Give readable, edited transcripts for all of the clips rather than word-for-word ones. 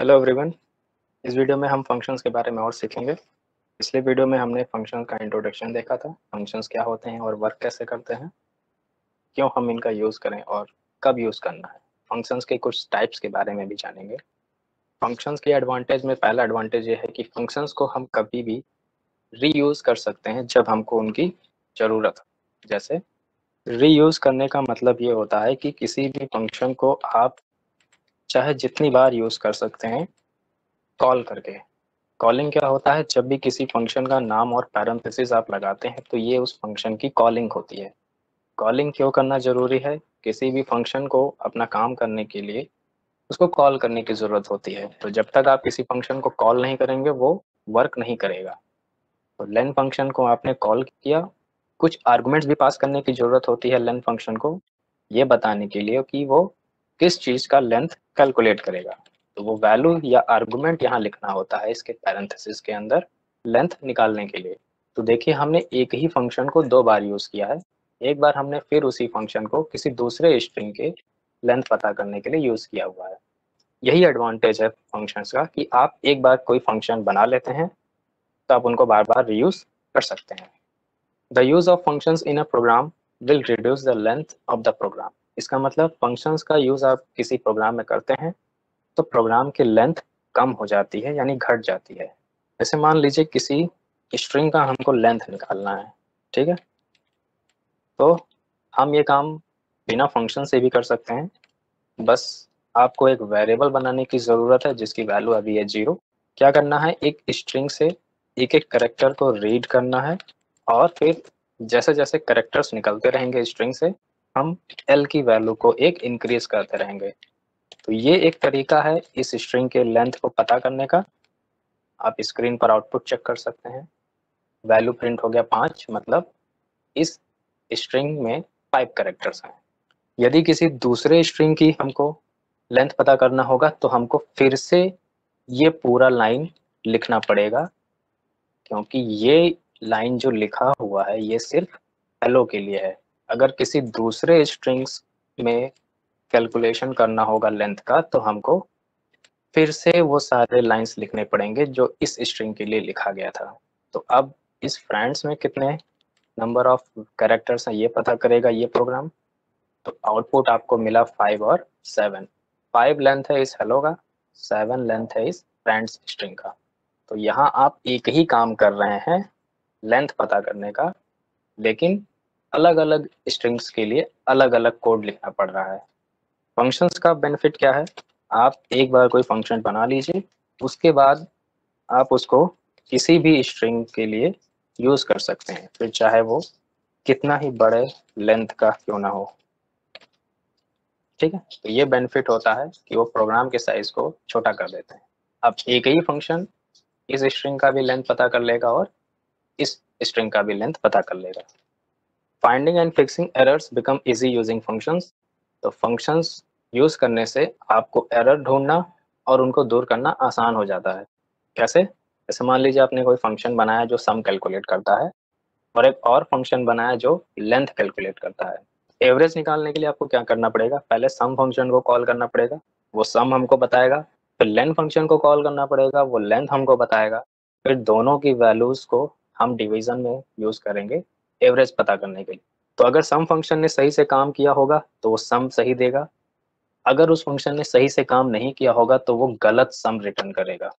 Hello everyone. इस video में हम फंक्शंस के बारे में और सीखेंगे। पिछले वीडियो में हमने फंक्शन का इंट्रोडक्शन देखा था, फंक्शंस क्या होते हैं और वर्क कैसे करते हैं, क्यों हम इनका यूज़ करें और कब यूज़ करना है। फंक्शंस के कुछ टाइप्स के बारे में भी जानेंगे। फंक्शंस के एडवांटेज में पहला एडवांटेज ये है कि फंक्शंस को हम कभी भी रीयूज़ कर सकते हैं जब हमको उनकी ज़रूरत हो। जैसे रीयूज़ करने का मतलब ये होता है कि किसी भी फंक्शन को आप चाहे जितनी बार यूज़ कर सकते हैं कॉल करके। कॉलिंग क्या होता है, जब भी किसी फंक्शन का नाम और पैरेंथेसिस आप लगाते हैं तो ये उस फंक्शन की कॉलिंग होती है। कॉलिंग क्यों करना ज़रूरी है? किसी भी फंक्शन को अपना काम करने के लिए उसको कॉल करने की ज़रूरत होती है। तो जब तक आप किसी फंक्शन को कॉल नहीं करेंगे वो वर्क नहीं करेगा। तो लेन फंक्शन को आपने कॉल किया, कुछ आर्गुमेंट्स भी पास करने की ज़रूरत होती है लेन फंक्शन को, ये बताने के लिए कि वो किस चीज़ का लेंथ कैलकुलेट करेगा। तो वो वैल्यू या आर्गुमेंट यहाँ लिखना होता है इसके पैरेंथेसिस के अंदर लेंथ निकालने के लिए। तो देखिए हमने एक ही फंक्शन को दो बार यूज़ किया है। एक बार हमने फिर उसी फंक्शन को किसी दूसरे स्ट्रिंग के लेंथ पता करने के लिए यूज़ किया हुआ है। यही एडवांटेज है फंक्शंस का कि आप एक बार कोई फंक्शन बना लेते हैं तो आप उनको बार बार रीयूज कर सकते हैं। The use of functions in a program will reduce the length of the program. इसका मतलब फंक्शंस का यूज आप किसी प्रोग्राम में करते हैं तो प्रोग्राम की लेंथ कम हो जाती है, यानी घट जाती है। जैसे मान लीजिए किसी स्ट्रिंग का हमको लेंथ निकालना है, ठीक है, तो हम ये काम बिना फंक्शन से भी कर सकते हैं। बस आपको एक वेरिएबल बनाने की ज़रूरत है जिसकी वैल्यू अभी है 0। क्या करना है, एक स्ट्रिंग से एक एक करेक्टर को रीड करना है और फिर जैसे जैसे करेक्टर्स निकलते रहेंगे स्ट्रिंग से हम एल की वैल्यू को एक इंक्रीज करते रहेंगे। तो ये एक तरीका है इस स्ट्रिंग के लेंथ को पता करने का। आप स्क्रीन पर आउटपुट चेक कर सकते हैं। वैल्यू प्रिंट हो गया 5, मतलब इस स्ट्रिंग में 5 करेक्टर्स हैं। यदि किसी दूसरे स्ट्रिंग की हमको लेंथ पता करना होगा तो हमको फिर से ये पूरा लाइन लिखना पड़ेगा, क्योंकि ये लाइन जो लिखा हुआ है ये सिर्फ हेलो के लिए है। अगर किसी दूसरे स्ट्रिंग्स में कैलकुलेशन करना होगा लेंथ का तो हमको फिर से वो सारे लाइंस लिखने पड़ेंगे जो इस स्ट्रिंग के लिए लिखा गया था। तो अब इस फ्रेंड्स में कितने नंबर ऑफ कैरेक्टर्स हैं ये पता करेगा ये प्रोग्राम। तो आउटपुट आपको मिला 5 और 7। 5 लेंथ है इस हेलो का, 7 लेंथ है इस फ्रेंड्स स्ट्रिंग का। तो यहाँ आप एक ही काम कर रहे हैं लेंथ पता करने का, लेकिन अलग अलग स्ट्रिंग्स के लिए अलग अलग कोड लिखना पड़ रहा है। फंक्शंस का बेनिफिट क्या है, आप एक बार कोई फंक्शन बना लीजिए, उसके बाद आप उसको किसी भी स्ट्रिंग के लिए यूज़ कर सकते हैं, फिर चाहे वो कितना ही बड़े लेंथ का क्यों ना हो। ठीक है, तो ये बेनिफिट होता है कि वो प्रोग्राम के साइज को छोटा कर देते हैं। अब एक ही फंक्शन इस स्ट्रिंग का भी लेंथ पता कर लेगा और इस स्ट्रिंग का भी लेंथ पता कर लेगा। Finding and fixing errors become easy using functions. तो फंक्शंस यूज करने से आपको एरर ढूंढना और उनको दूर करना आसान हो जाता है। कैसे? जैसे मान लीजिए आपने कोई फंक्शन बनाया जो सम कैलकुलेट करता है और एक और फंक्शन बनाया जो लेंथ कैलकुलेट करता है। एवरेज निकालने के लिए आपको क्या करना पड़ेगा, पहले सम फंक्शन को कॉल करना पड़ेगा, वो सम हमको बताएगा, फिर लेंथ फंक्शन को कॉल करना पड़ेगा, वो लेंथ हमको बताएगा, फिर दोनों की वैल्यूज को हम डिवीजन में यूज करेंगे एवरेज पता करने के लिए। तो अगर सम फंक्शन ने सही से काम किया होगा तो वो सम सही देगा, अगर उस फंक्शन ने सही से काम नहीं किया होगा तो वो गलत सम रिटर्न करेगा।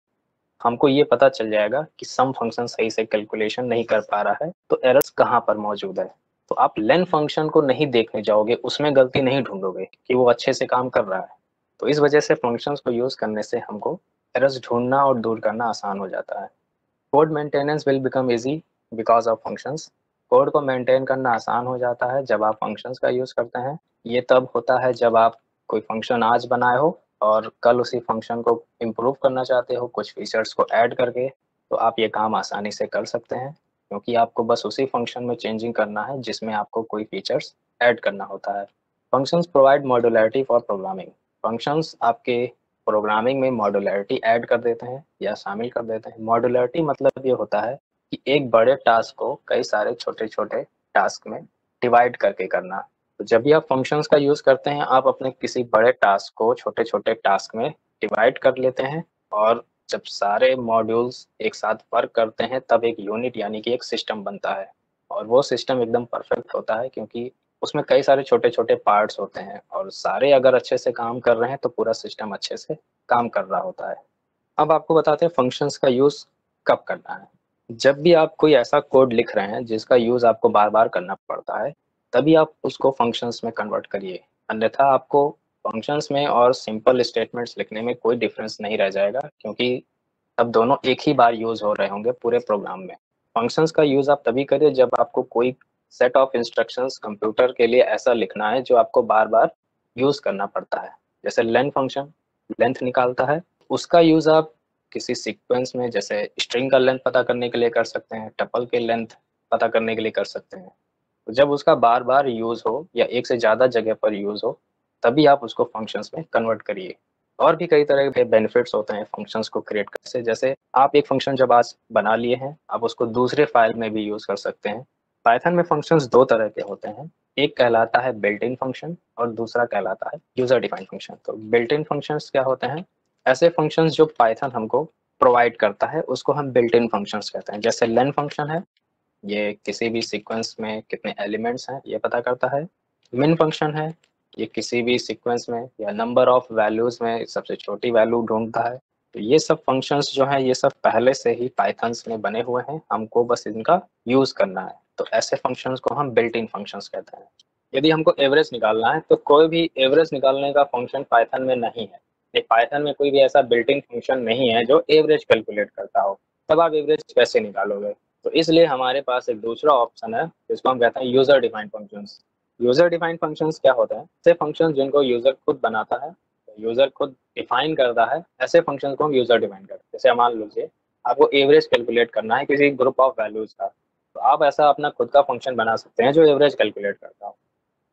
हमको ये पता चल जाएगा कि सम फंक्शन सही से कैलकुलेशन नहीं कर पा रहा है तो एरर्स कहाँ पर मौजूद है। तो आप लेन फंक्शन को नहीं देखने जाओगे, उसमें गलती नहीं ढूंढोगे कि वो अच्छे से काम कर रहा है। तो इस वजह से फंक्शंस को यूज करने से हमको एरर्स ढूंढना और दूर करना आसान हो जाता है। Code maintenance will become easy because of functions. Code को मेंटेन करना आसान हो जाता है जब आप फंक्शंस का यूज करते हैं। ये तब होता है जब आप कोई फंक्शन आज बनाए हो और कल उसी फंक्शन को इम्प्रूव करना चाहते हो कुछ फीचर्स को ऐड करके, तो आप ये काम आसानी से कर सकते हैं, क्योंकि आपको बस उसी फंक्शन में चेंजिंग करना है जिसमें आपको कोई फीचर्स ऐड करना होता है। Functions provide modularity for programming. Functions आपके प्रोग्रामिंग में मॉड्यूलरिटी ऐड कर देते हैं या शामिल कर देते हैं। मॉड्यूलरिटी मतलब ये होता है कि एक बड़े टास्क को कई सारे छोटे छोटे टास्क में डिवाइड करके करना। तो जब भी आप फंक्शंस का यूज़ करते हैं आप अपने किसी बड़े टास्क को छोटे छोटे टास्क में डिवाइड कर लेते हैं और जब सारे मॉड्यूल्स एक साथ वर्क करते हैं तब एक यूनिट यानी कि एक सिस्टम बनता है। और वो सिस्टम एकदम परफेक्ट होता है क्योंकि उसमें कई सारे छोटे-छोटे पार्ट्स होते हैं और सारे अगर अच्छे से काम कर रहे हैं तो पूरा सिस्टम अच्छे से काम कर रहा होता है। अब आपको बताते हैं फंक्शंस का यूज़ कब करना है। जब भी आप कोई ऐसा कोड लिख रहे हैं जिसका यूज़ आपको बार-बार करना पड़ता है, तभी आप उसको फंक्शंस में कन्वर्ट करिए। अन्यथा आपको फंक्शंस में और सिंपल स्टेटमेंट्स लिखने में कोई डिफरेंस नहीं रह जाएगा क्योंकि अब दोनों एक ही बार यूज़ हो रहे होंगे पूरे प्रोग्राम में। फंक्शंस का यूज़ आप तभी करिए जब आपको कोई सेट ऑफ इंस्ट्रक्शंस कंप्यूटर के लिए ऐसा लिखना है जो आपको बार-बार यूज़ करना पड़ता है। जैसे लेन फंक्शन लेंथ निकालता है, उसका यूज़ आप किसी सीक्वेंस में जैसे स्ट्रिंग का लेंथ पता करने के लिए कर सकते हैं, टपल के लेंथ पता करने के लिए कर सकते हैं। तो जब उसका बार-बार यूज़ हो या एक से ज़्यादा जगह पर यूज़ हो, तभी आप उसको फंक्शंस में कन्वर्ट करिए। और भी कई तरह के बेनिफिट्स होते हैं फंक्शंस को क्रिएट करने से, जैसे आप एक फंक्शन जब आज बना लिए हैं, आप उसको दूसरे फाइल में भी यूज़ कर सकते हैं। पाइथन में फंक्शंस 2 तरह के होते हैं, एक कहलाता है बिल्ट इन फंक्शन और दूसरा कहलाता है यूज़र डिफाइंड फंक्शन। तो बिल्ट इन फंक्शंस क्या होते हैं? ऐसे फंक्शंस जो पाइथन हमको प्रोवाइड करता है, उसको हम बिल्ट इन फंक्शंस कहते हैं। जैसे लेन फंक्शन है, ये किसी भी सीक्वेंस में कितने एलिमेंट्स हैं ये पता करता है। मिन फंक्शन है, ये किसी भी सीक्वेंस में या नंबर ऑफ वैल्यूज में सबसे छोटी वैल्यू ढूंढता है। तो ये सब फंक्शंस जो हैं ये सब पहले से ही पाइथन्स में बने हुए हैं, हमको बस इनका यूज करना है। तो ऐसे फंक्शंस को हम बिल्ट इन फंक्शंस कहते हैं। यदि हमको एवरेज निकालना है तो कोई भी एवरेज निकालने का फंक्शन पाइथन में नहीं है। पाइथन में कोई भी ऐसा बिल्ट इन फंक्शन नहीं है जो एवरेज कैलकुलेट करता हो। तब आप एवरेज कैसे निकालोगे? तो इसलिए हमारे पास एक दूसरा ऑप्शन है जिसको हम कहते हैं user defined functions. User defined functions क्या होते हैं? ऐसे फंक्शंस जिनको यूजर खुद बनाता है, यूजर खुद डिफाइन करता है, ऐसे फंक्शंस को हम यूजर डिफाइन करते हैं। जैसे मान लीजिए आपको एवरेज कैलकुलेट करना है किसी ग्रुप ऑफ वैल्यूज का, तो आप ऐसा अपना खुद का फंक्शन बना सकते हैं जो एवरेज कैलकुलेट करता हो।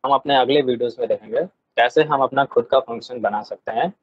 हम अपने अगले वीडियोस में देखेंगे कैसे हम अपना खुद का फंक्शन बना सकते हैं